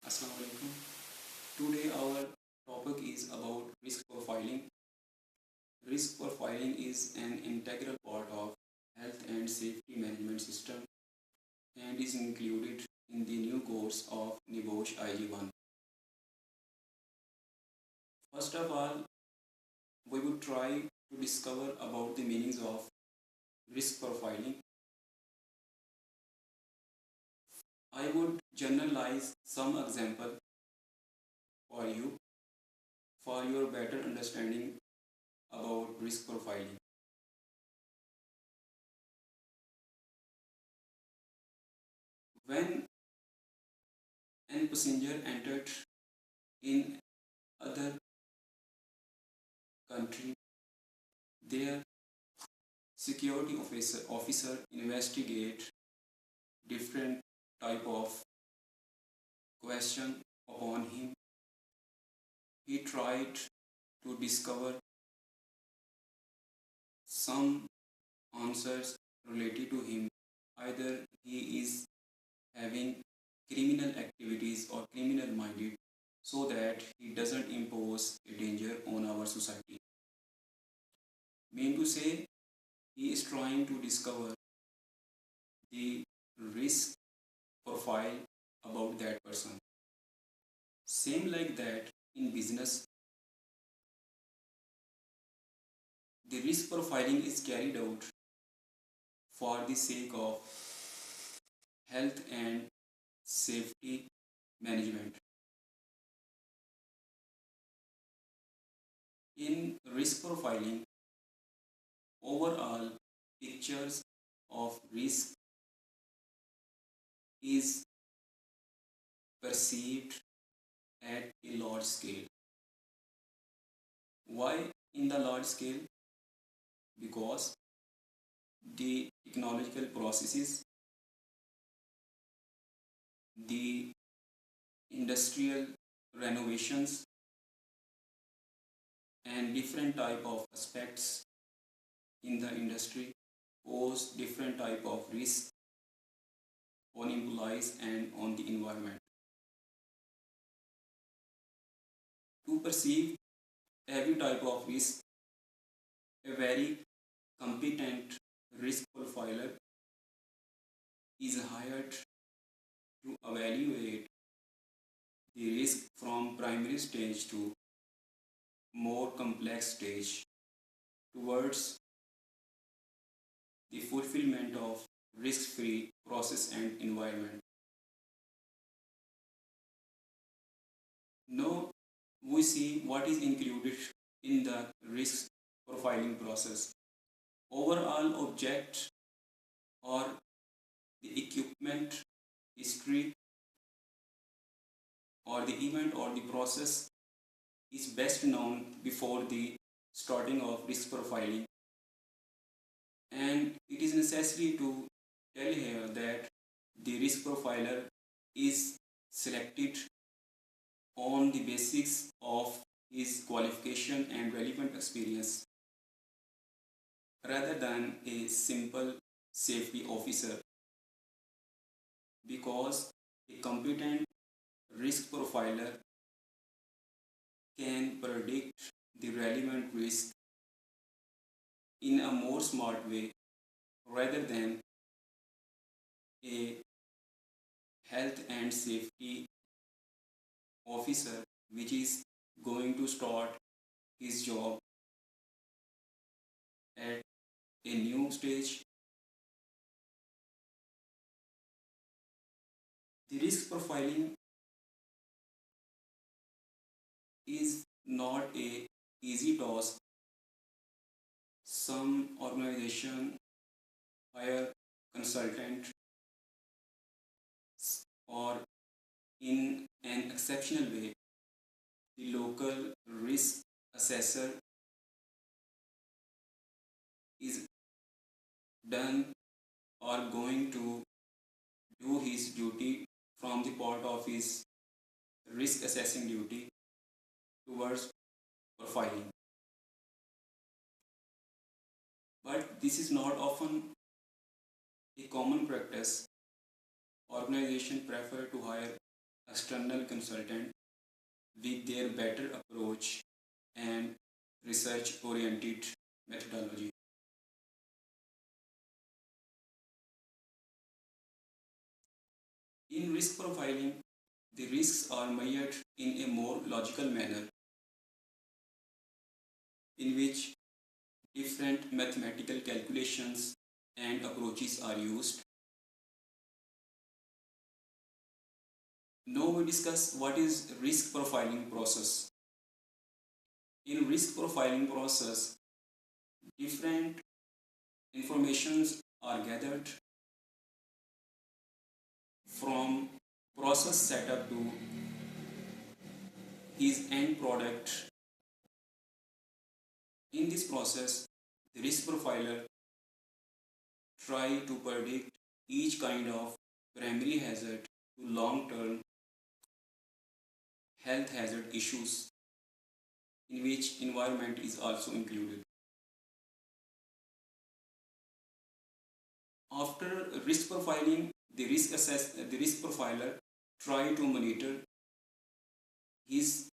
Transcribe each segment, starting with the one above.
Assalamu alaikum. Today our topic is about risk profiling. Risk profiling is an integral part of health and safety management system and is included in the new course of NIBOSH IG1. First of all, we would try to discover about the meanings of risk profiling. I would generalize some example for you for your better understanding about risk profiling. When an passenger entered in other country, their security officer investigate different type of question upon him. He tried to discover some answers related to him. Either he is having criminal activities or criminal minded so that he doesn't impose a danger on our society. Mean to say, he is trying to discover the risk profile about that person. Same like that in business, the risk profiling is carried out for the sake of health and safety management. In risk profiling, overall pictures of risk is perceived at a large scale. Why in the large scale? Because the technological processes, the industrial renovations, and different type of aspects in the industry pose different type of risk on employees and on the environment. To perceive every type of risk, a very competent risk profiler is hired to evaluate the risk from primary stage to more complex stage towards the fulfillment of risk-free process and environment. Now we see what is included in the risk profiling process. Overall object or the equipment history or the event or the process is best known before the starting of risk profiling, and it is necessary to tell here that the risk profiler is selected on the basis of his qualification and relevant experience rather than a simple safety officer, because a competent risk profiler can predict the relevant risk in a more smart way rather than a health and safety officer which is going to start his job at a new stage. The risk profiling is not a easy task. Some organization hire consultant or in an exceptional way the local risk assessor is done or going to do his duty from the part of his risk assessing duty towards profiling. But this is not often a common practice. Organizations prefer to hire external consultant with their better approach and research oriented methodology. In risk profiling, the risks are measured in a more logical manner in which different mathematical calculations and approaches are used. Now we discuss what is risk profiling process. In risk profiling process, different informations are gathered from process setup to his end product. In this process, the risk profiler try to predict each kind of primary hazard to long-term health hazard issues in which environment is also included. After risk profiling, the risk profiler try to monitor his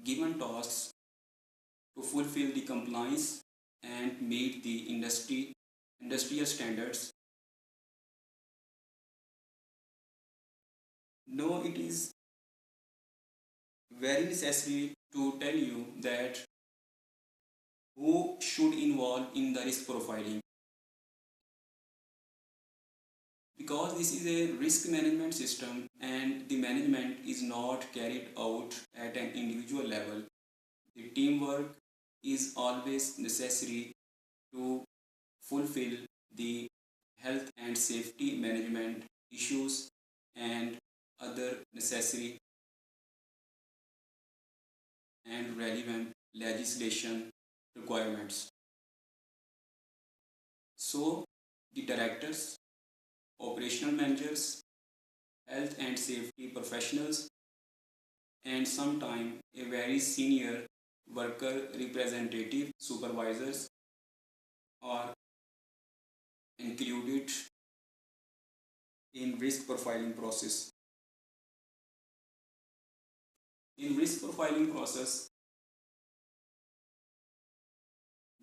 given tasks to fulfill the compliance and meet the industrial standards. No, it is very necessary to tell you that who should involve in the risk profiling, because this is a risk management system and the management is not carried out at an individual level. The teamwork is always necessary to fulfill the health and safety management issues and other necessary and relevant legislation requirements. So, the directors, operational managers, health and safety professionals, and sometimes a very senior worker representative supervisors are included in risk profiling process. In risk profiling process,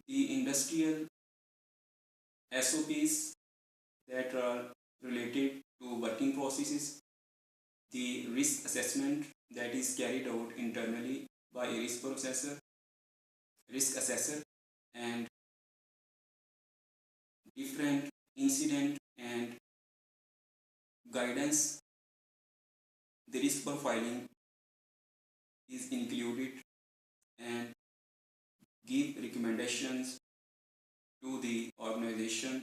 the industrial SOPs that are related to working processes, the risk assessment that is carried out internally by a risk assessor, and different incident and guidance, the risk profiling is included and give recommendations to the organization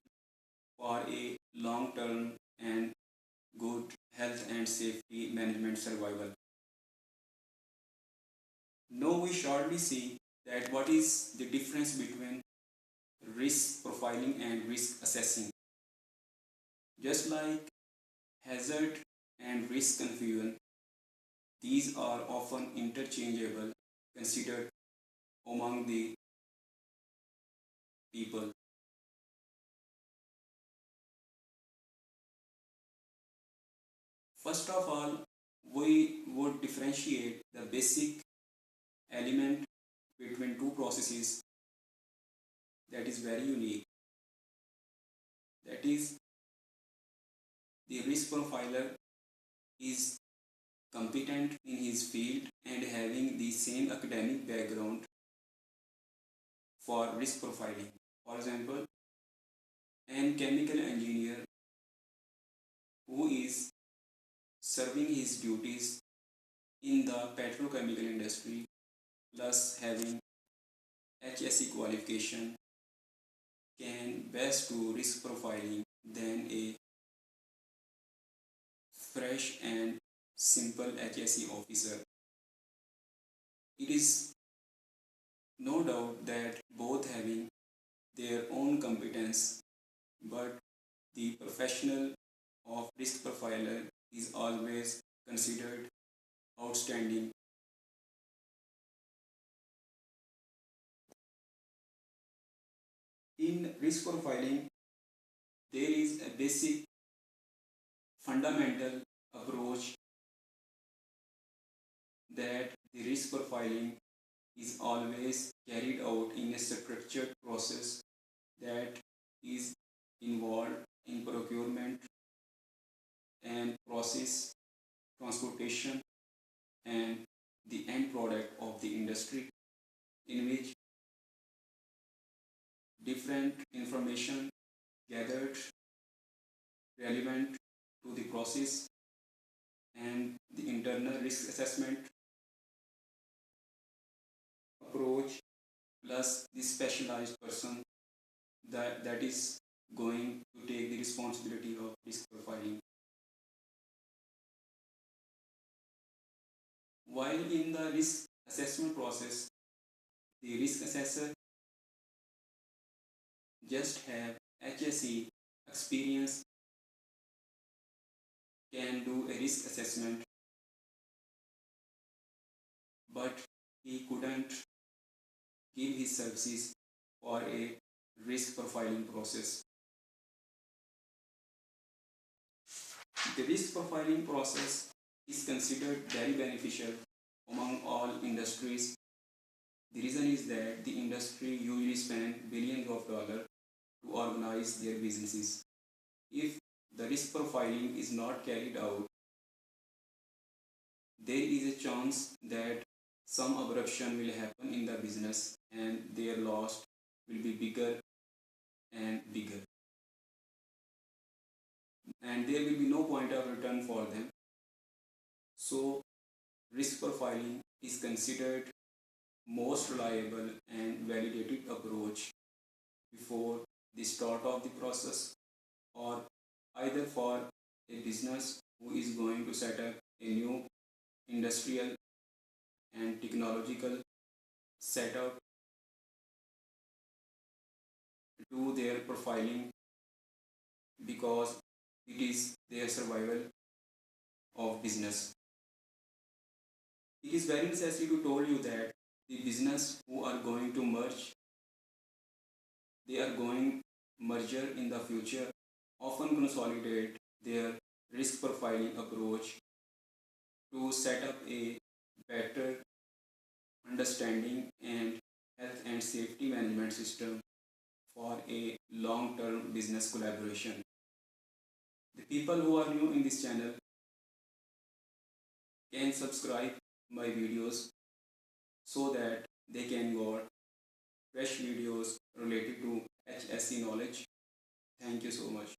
for a long-term and good health and safety management survival. Now we shortly see that what is the difference between risk profiling and risk assessing. Just like hazard and risk confusion, these are often interchangeable, considered among the people. First of all, we would differentiate the basic element between two processes that is very unique. That is, the risk profiler is competent in his field and having the same academic background for risk profiling. For example, an chemical engineer who is serving his duties in the petrochemical industry plus having HSE qualification can best do risk profiling than a fresh and simple HSE officer. It is no doubt that both having their own competence, but the professional of risk profiler is always considered outstanding. In risk profiling, there is a basic fundamental approach that the risk profiling is always carried out in a structured process that is involved in procurement and process, transportation, and the end product of the industry, in which different information gathered relevant to the process and the internal risk assessment approach plus the specialized person that is going to take the responsibility of risk profiling. While in the risk assessment process, the risk assessor just have HSE experience, can do a risk assessment, but he couldn't give his services for a risk profiling process. The risk profiling process is considered very beneficial among all industries. The reason is that the industry usually spend billions of dollars to organize their businesses. If the risk profiling is not carried out, there is a chance that some abruption will happen in the business and their loss will be bigger and bigger. And there will be no point of return for them. So, risk profiling is considered most reliable and validated approach before the start of the process, or either for a business who is going to set up a new industrial and technological setup, do their profiling because it is their survival of business. It is very necessary to tell you that the business who are going to merge, they are going merger in the future, often consolidate their risk profiling approach to set up a better understanding and health and safety management system for a long-term business collaboration. The people who are new in this channel can subscribe my videos so that they can get fresh videos related to HSE knowledge. Thank you so much.